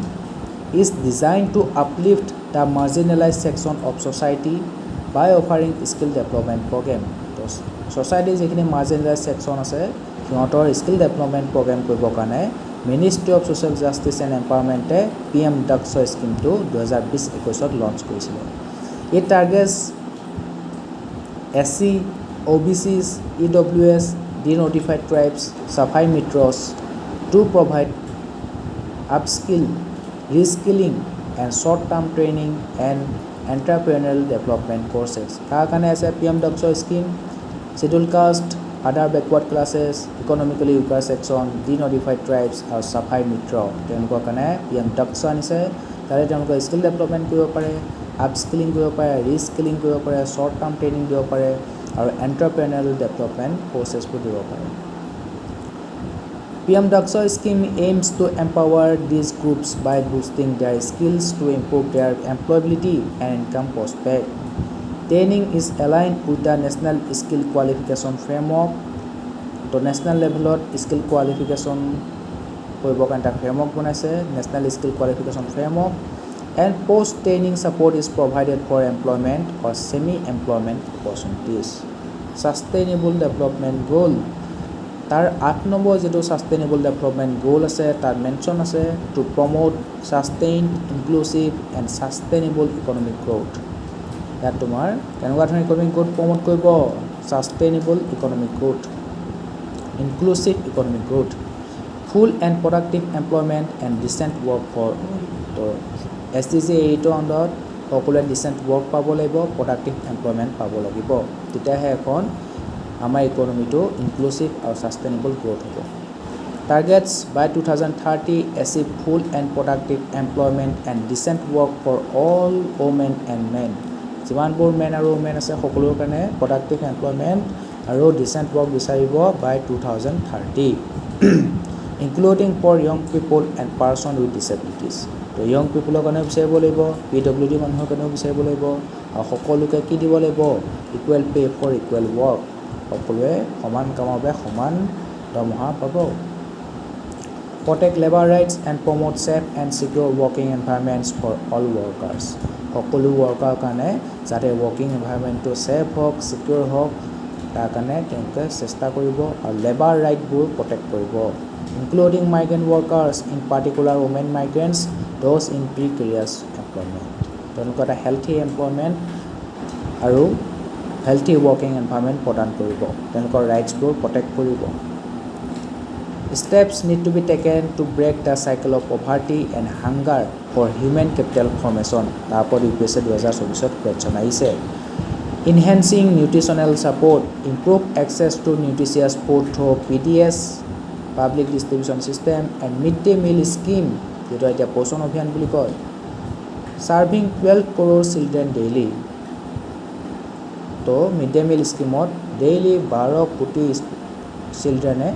is designed to uplift the marginalized section of society by offering skill development program. তো society যিখিনি marginalized section আছে সিহঁতৰ skill development program কৰিবৰ কাৰণে Ministry of Social Justice and Empowerment PM Govt স্কিমটো 2020-21 launch কৰিছিল। It targets SC, OBCs, EWS, denotified tribes, Safai Mitros to provide upskill, reskilling and short-term training and entrepreneurial development courses. কাৰ কাৰণে আছে PM Govt scheme? Scheduled caste, other backward classes, economically weaker section, denotified tribes আৰু Safai Mitro তেওঁলোকৰ কাৰণে PM Govt আনিছে। তাৰে তেওঁলোকৰ skill development কৰিব পাৰে, আপস্কিলিং কৰিব পাৰে, ৰিস্কিলিং কৰিব পাৰে, শ্বৰ্ট টাৰ্ম ট্ৰেইনিং দিব পাৰে আৰু এণ্টাৰপ্ৰেনাৰিয়েল ডেভেলপমেণ্ট কোৰ্চেছবোৰ দিব পাৰে। PM Govt scheme aims to empower these groups by boosting their skills to improve their employability and income prospect. Training is aligned with the National Skill Qualification Framework. তো নেশ্যনেল লেভেলত skill qualification কৰিবৰ কাৰণে এটা framework বনাইছে, national skill qualification framework. And post-training support is provided for employment or semi-employment opportunities. Sustainable Development Goal তাৰ 8 number যেটো Sustainable Development Goal আছে তাৰ মেনশ্যন আছে to promote sustained, inclusive and sustainable economic growth. ইয়াত তোমাৰ কেনেকুৱা ধৰণৰ ইকনমিক গ্ৰোথ প্ৰমোট কৰিব? Sustainable economic growth, inclusive economic growth, full and productive employment and decent work for all. তো SDG 8 আণ্ডাৰত সকলোৱে ডিচেণ্ট ৱৰ্ক পাব লাগিব, প্ৰডাক্টিভ এমপ্লয়মেণ্ট পাব লাগিব, তেতিয়াহে এখন আমাৰ ইকনমিটো ইনক্লুচিভ আৰু ছাষ্টেইনেবল গ্ৰোথ হ'ব। Targets by 2030 achieve full and productive employment and decent work for all women and men. যিমানবোৰ মেন আৰু ওমেন আছে সকলোৰ কাৰণে প্ৰডাক্টিভ এমপ্লয়মেণ্ট আৰু ডিচেণ্ট ৱৰ্ক বিচাৰিব by 2030 including for young people and person with disabilities. So young পিপলৰ কাৰণেও বিচাৰিব লাগিব, PWD মানুহৰ কাৰণেও বিচাৰিব লাগিব আৰু সকলোকে কি দিব লাগিব? Equal pay for equal work, সকলোৱে সমান কামৰ বাবে সমান দৰমহা পাব। Protect labour rights and promote safe and secure working environments for all workers. সকলো ৱৰ্কাৰ কাৰণে যাতে ৱৰ্কিং এনভাইৰনমেণ্টটো ছেফ হওক, ছিকিউৰ হওক তাৰ কাৰণে তেওঁলোকে চেষ্টা কৰিব আৰু লেবাৰ ৰাইটবোৰ প্ৰটেক্ট কৰিব। Including migrant workers in particular women migrants those in precarious employment. তেওঁলোকে এটা হেল্থি এমপ্লয়মেণ্ট আৰু হেল্থি ৱৰ্কিং এনভাইৰনমেণ্ট প্ৰদান কৰিব, তেওঁলোকৰ ৰাইটছবোৰ প্ৰটেক্ট কৰিব। Steps need to be taken to break the cycle of poverty and hunger for human capital formation. তাৰ ওপৰত UPSC 2024 question আহিছে। Enhancing nutritional support, improve access to nutritious food through PDS, public distribution system and midday meal scheme, যেটো এতিয়া পোষণ অভিযান বুলি কয়। Serving 12 crore children daily. So mid day meal স্কিমত ডেইলি 12 কোটি চিলড্ৰেনে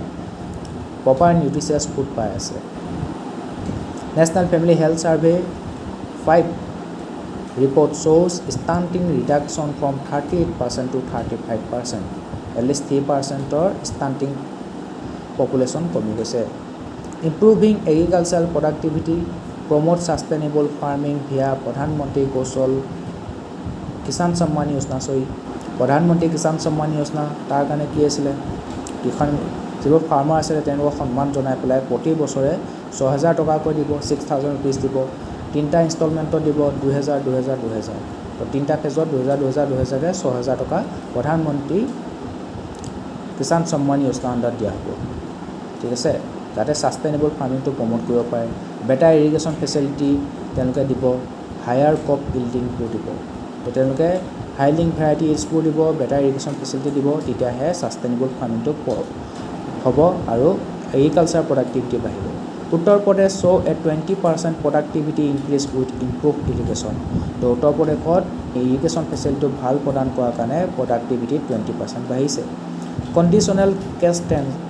প্ৰপাৰ নিউট্ৰিচিয়াছ ফুড পাই আছে। National family health survey 5 report শ্ব'জ stunting reduction from 38% to 35%, at least 3%ৰ ষ্টাণ্টিং পপুলেশ্যন কমি গৈছে। Improving agricultural productivity, promote sustainable farming via Pradhanmantri Kaushal Kisan সন্মান যোজনা। প্ৰধানমন্ত্ৰী কিষাণ সন্মান যোজনা তাৰ কাৰণে কি আছিলে? কিষাণ যিবোৰ ফাৰ্মাৰ আছিলে তেওঁলোকক সন্মান জনাই পেলাই প্ৰতি বছৰে 6,000 টকাকৈ দিব, 6,000 ৰুপিজ দিব, 3টা ইনষ্টলমেণ্টত দিব, 2,000 2,000 2,000। তো 3টা ফেজত 2,000 2,000 2,000কৈ 6,000 টকা প্ৰধানমন্ত্ৰী কিষাণ সন্মান যোজনা আণ্ডাৰত দিয়া হ'ব। ঠিক আছে, যাতে ছাষ্টেইনেবল ফাৰ্মিংটো প্ৰমোট কৰিব পাৰে। বেটাৰ ইৰিগেশ্যন ফেচিলিটি তেওঁলোকে দিব, হায়াৰ ক্ৰপ ইল্ডিংটো দিব। তো তেওঁলোকে হাইলিং ভেৰাইটি ইডছবোৰ দিব, বেটাৰ ইৰিগেশ্যন ফেচিলিটি দিব, তেতিয়াহে ছাষ্টেইনেবল ফাৰ্মিংটো হ'ব আৰু এগ্ৰিকালচাৰ প্ৰডাক্টিভিটি বাঢ়িব। Uttar Pradesh show' a 20% productivity increase with improve irrigation. তো উত্তৰ প্ৰদেশত ইৰিগেশ্যন ফেচিলিটিটো ভাল প্ৰদান কৰাৰ কাৰণে প্ৰডাক্টিভিটি 20% বাঢ়িছে। Conditional cash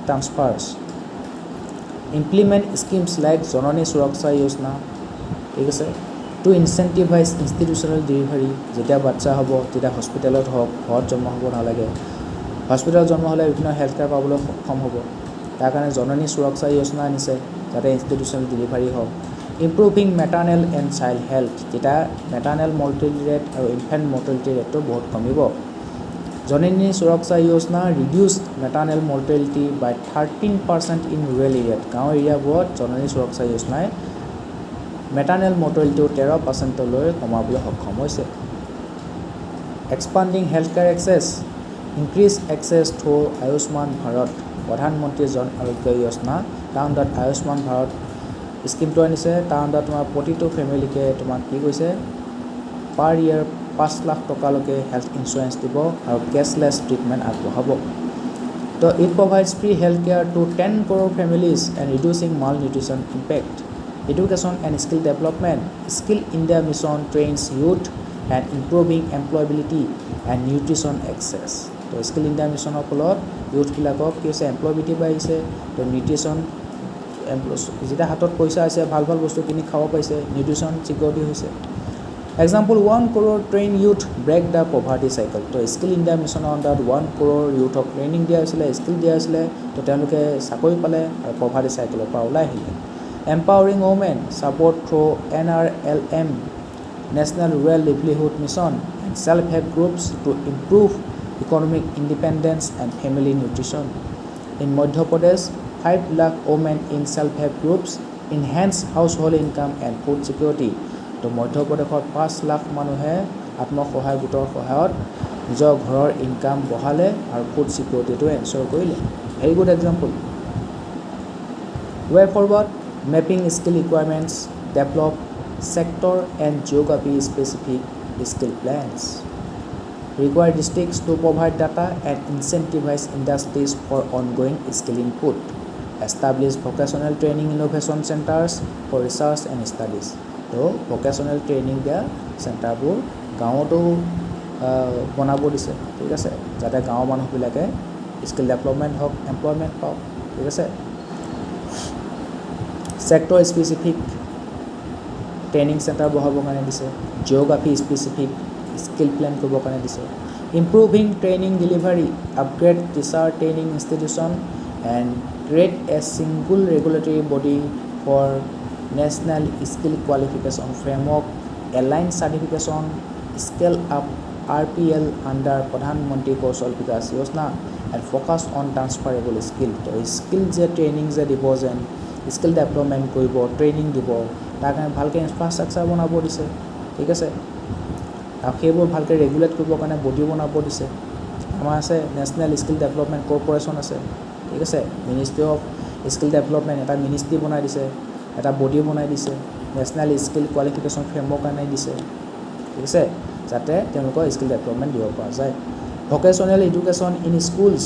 transfers, implement schemes like Janani Suraksha যোজনা, ঠিক আছে টু ইনচেন্টিভাইজ ইনষ্টিটিউচনেল ডেলিভাৰী যেতিয়া বাচ্চা হ'ব তেতিয়া হস্পিটেলত হওক ঘৰত জন্ম হ'ব নালাগে হস্পিটেলত জন্ম হ'লে বিভিন্ন হেল্থ কেয়াৰ পাবলৈ সক্ষম হ'ব তাৰ কাৰণে জননী সুৰক্ষা যোজনা আনিছে যাতে ইনষ্টিটিউচনেল ডেলিভাৰী হওক improving maternal and child health যেতিয়া মেটাৰ্নেল মৰ্টেলিটি ৰেট আৰু ইনফেণ্ট মৰ্টেলিটি ৰেটটো বহুত কমিব Janani Suraksha Yojana reduce maternal mortality by 13% in rural এৰিয়াত গাঁও এৰিয়াবোৰত জননী সুৰক্ষা যোজনাই মেটাৰ্নেল মৰ্টেলিটিও 13%লৈ কমাবলৈ সক্ষম হৈছে expanding health care access increase access through Ayushman Bharat Pradhan Mantri Jan Arogya Yojana তাৰ আণ্ডাৰত আয়ুষ্মান ভাৰত স্কিমটো আনিছে তাৰ আণ্ডাৰত তোমাৰ প্ৰতিটো ফেমিলিকে তোমাক কি কৈছে পাৰ ইয়াৰ 5 লাখ টকালৈকে হেল্থ ইঞ্চুৰেঞ্চ দিব আৰু কেছলেছ ট্ৰিটমেণ্ট আগবঢ়াব তো it provides free health care to 10 crore families and reducing malnutrition impact education and skill development skill India mission trains youth and improving employability and nutrition access তো skill India মিছনৰ ফলত ইউথবিলাকক কি হৈছে এমপ্লয়বিলিটি বাঢ়িছে তো nutrition যেতিয়া হাতত পইচা আছে ভাল ভাল বস্তু কিনি খাব পাইছে নিউট্ৰিশ্যন ছিকিউৰিটি হৈছে example 1 crore train youth break the poverty cycle তো স্কিল ইণ্ডিয়া মিছনৰ আণ্ডাৰত 1 crore youthক ট্ৰেইনিং দিয়া হৈছিলে স্কিল দিয়া হৈছিলে তো তেওঁলোকে চাকৰি পালে আৰু পভাৰ্টি চাইকেলৰ পৰা ওলাই আহিলে empowering women support through NRLM national rural livelihood mission and self help groups to improve economic independence and family nutrition in Madhya Pradesh 5 lakh women in self-help groups enhance household income and food security তো মধ্য প্ৰদেশত 5 লাখ মানুহে আত্মসহায়ক গোটৰ সহায়ত নিজৰ ঘৰৰ income বঢ়ালে আৰু ফুড সিকিউৰিটিটো এনশ্যোৰ কৰিলে very good example way forward mapping skill requirements develop sector and geography specific skill plans require districts to provide data and incentivize industries for ongoing skill input establish vocational training innovation centers for research and studies তো vocational training দিয়া চেণ্টাৰবোৰ গাঁৱতো বনাব দিছে ঠিক আছে যাতে গাঁৱৰ মানুহবিলাকে স্কিল ডেভেলপমেণ্ট হওক এমপ্লয়মেণ্ট পাওক ঠিক আছে ছেক্টৰ স্পেচিফিক ট্ৰেইনিং চেণ্টাৰ বহাবৰ কাৰণে দিছে জিঅ'গ্ৰাফি স্পেচিফিক স্কিল প্লেন কৰিবৰ কাৰণে দিছে improving training delivery upgrade teacher training institution and create a single regulatory body for national skill qualification framework align certification scale up RPL under Pradhan Mantri Kaushal Vikas Yojana and focus on transferable skill তো skill যে training যে দিব যেন skill development কৰিব training দিব তাৰ কাৰণে ভালকৈ ইনফ্ৰাষ্ট্ৰাকচাৰ বনাব দিছে ঠিক আছে আৰু সেইবোৰ ভালকৈ ৰেগুলেট কৰিবৰ কাৰণে বডি বনাব দিছে আমাৰ আছে নেশ্যনেল স্কিল ডেভেলপমেণ্ট কৰ্প'ৰেশ্যন আছে ঠিক আছে মিনিষ্ট্ৰি অফ স্কিল ডেভেলপমেণ্ট এটা মিনিষ্ট্ৰি বনাই দিছে এটা বডি বনাই দিছে নেশ্যনেল স্কিল কোৱালিফিকেশ্যন ফ্ৰেমৱৰ্ক আনি দিছে ঠিক আছে যাতে তেওঁলোকৰ স্কিল ডেভেলপমেণ্ট দিব পৰা যায় vocational education in schools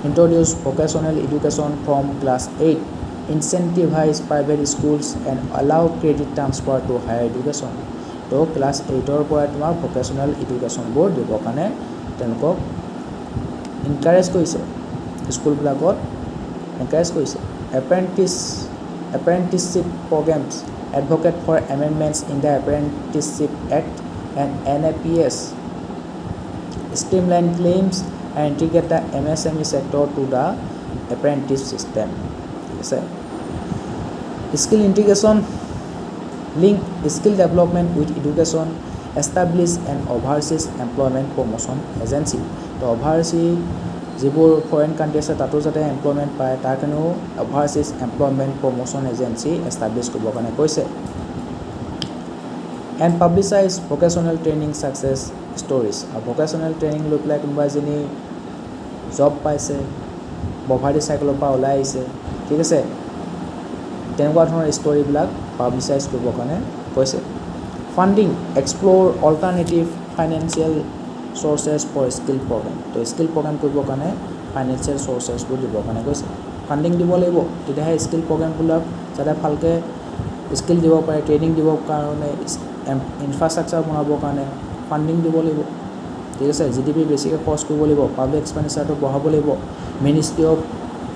introduce vocational education from class 8 incentivize private schools and allow credit transfer to higher education তো ক্লাছ 8ৰ পৰা তোমাৰ ভোকেশ্যনেল এডুকেশ্যনবোৰ দিবৰ কাৰণে তেওঁলোকক এনকাৰেজ কৰিছে স্কুলবিলাকত এনকাৰেজ কৰিছে apprenticeship programs advocate for amendments in the Apprenticeship Act and NAPS streamline claims and integrate the MSME sector to the apprentice system আছে skill integration link skill development with education establish an overseas employment promotion agency তো overseas যিবোৰ foreign country আছে তাতো যাতে employment পায় তাৰ কাৰণেও overseas employment promotion agency establish কৰিবৰ কাৰণে কৈছে and publicize vocational training success stories আৰু vocational training লৈ পেলাই কোনোবা এজনী জব পাইছে পভাৰ্টি চাইকেলৰ পৰা ওলাই আহিছে ঠিক আছে তেনেকুৱা ধৰণৰ ষ্টৰিবিলাক পাব্লিচাইজ কৰিবৰ কাৰণে কৈছে funding explore alternative financial sources for skill program তো স্কিল প্ৰগ্ৰেম কৰিবৰ কাৰণে ফাইনেন্সিয়েল চ'ৰ্চেছবোৰ দিবৰ কাৰণে কৈছে ফাণ্ডিং দিব লাগিব তেতিয়াহে স্কিল প্ৰগ্ৰেমবিলাক যাতে ভালকৈ স্কিল দিব পাৰে ট্ৰেইনিং দিবৰ কাৰণে ইনফ্ৰাষ্ট্ৰাকচাৰ বনাবৰ কাৰণে ফাণ্ডিং দিব লাগিব ঠিক আছে GDP বেছিকৈ খৰচ কৰিব লাগিব পাব্লিক এক্সপেণ্ডিচাৰটো বঢ়াব লাগিব মিনিষ্ট্ৰি অফ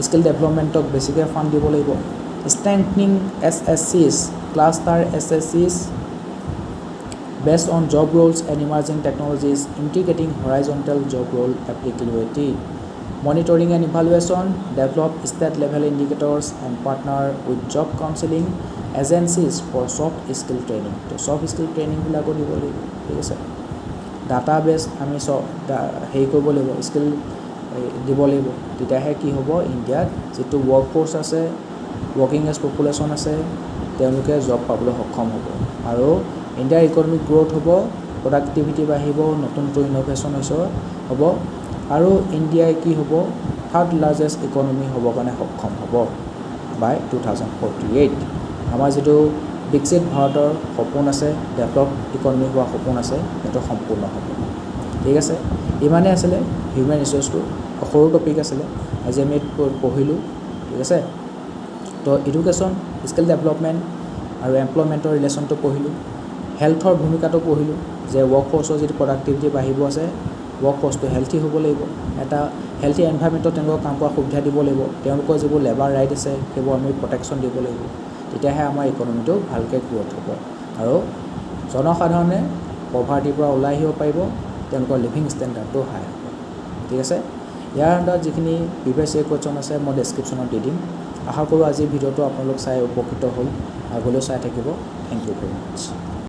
স্কিল ডেভেলপমেণ্টক বেছিকৈ ফাণ্ড দিব লাগিব ষ্ট্ৰেংথনিং SSCs cluster SSCs based on job roles and emerging technologies, integrating horizontal job role applicability. Monitoring and evaluation, develop state-level indicators and partner with job counseling agencies for soft skill training. তো soft skill training বিলাকো দিব লাগিব, ঠিক আছে। Database আমি হেৰি কৰিব লাগিব, স্কিল দিব লাগিব, তেতিয়াহে কি হ'ব, ইণ্ডিয়াত যিটো ৱৰ্কফ'ৰ্চ আছে, ৱৰ্কিং এজ পপুলেশ্যন আছে, তেওঁলোকে জব পাবলৈ সক্ষম হ'ব আৰু ইণ্ডিয়াৰ ইকনমিক গ্ৰ'থ হ'ব, প্ৰডাক্টিভিটি বাঢ়িব, নতুন নতুন ইন'ভেশ্যন হ'ব আৰু ইণ্ডিয়াই কি হ'ব, থাৰ্ড লাৰ্জেষ্ট ইকনমি হ'বৰ কাৰণে সক্ষম হ'ব বাই 2048। আমাৰ যিটো বিকশিত ভাৰতৰ সপোন আছে, ডেভেলপ ইকনমি হোৱা সপোন আছে, সেইটো সম্পূৰ্ণ হ'ব, ঠিক আছে। ইমানেই আছিলে হিউমেন ৰিচোৰ্চটো, সৰু টপিক আছিলে, আজি আমি পঢ়িলোঁ, ঠিক আছে। তো এডুকেশ্যন, স্কিল ডেভেলপমেণ্ট আৰু এমপ্লয়মেণ্টৰ ৰিলেশ্যনটো পঢ়িলোঁ, হেল্থৰ ভূমিকাটো পঢ়িলোঁ, যে ৱৰ্কফ'ৰ্চৰ যিটো প্ৰডাক্টিভিটি বাঢ়িব আছে, ৱৰ্কফ'ৰ্চটো হেল্থি হ'ব লাগিব, এটা হেল্থি এনভাইৰমেণ্টত তেওঁলোকক কাম কৰাৰ সুবিধা দিব লাগিব, তেওঁলোকৰ যিবোৰ লেবাৰ ৰাইট আছে সেইবোৰ আমি প্ৰটেকশ্যন দিব লাগিব, তেতিয়াহে আমাৰ ইকনমিটো ভালকৈ গ্ৰ'থ হ'ব আৰু জনসাধাৰণে পভাৰ্টিৰ পৰা ওলাই আহিব পাৰিব, তেওঁলোকৰ লিভিং ষ্টেণ্ডাৰ্ডটো হাই হ'ব, ঠিক আছে। ইয়াৰ আণ্ডাৰত যিখিনি প্ৰিভিয়াছ ইয়েৰ কুৱেশ্যন আছে মই ডেছক্ৰিপশ্যনত দি দিম। আশা কৰোঁ আজিৰ ভিডিঅ'টো আপোনালোক চাই উপকৃত হ'ল, আগলৈও চাই থাকিব। Thank you very much.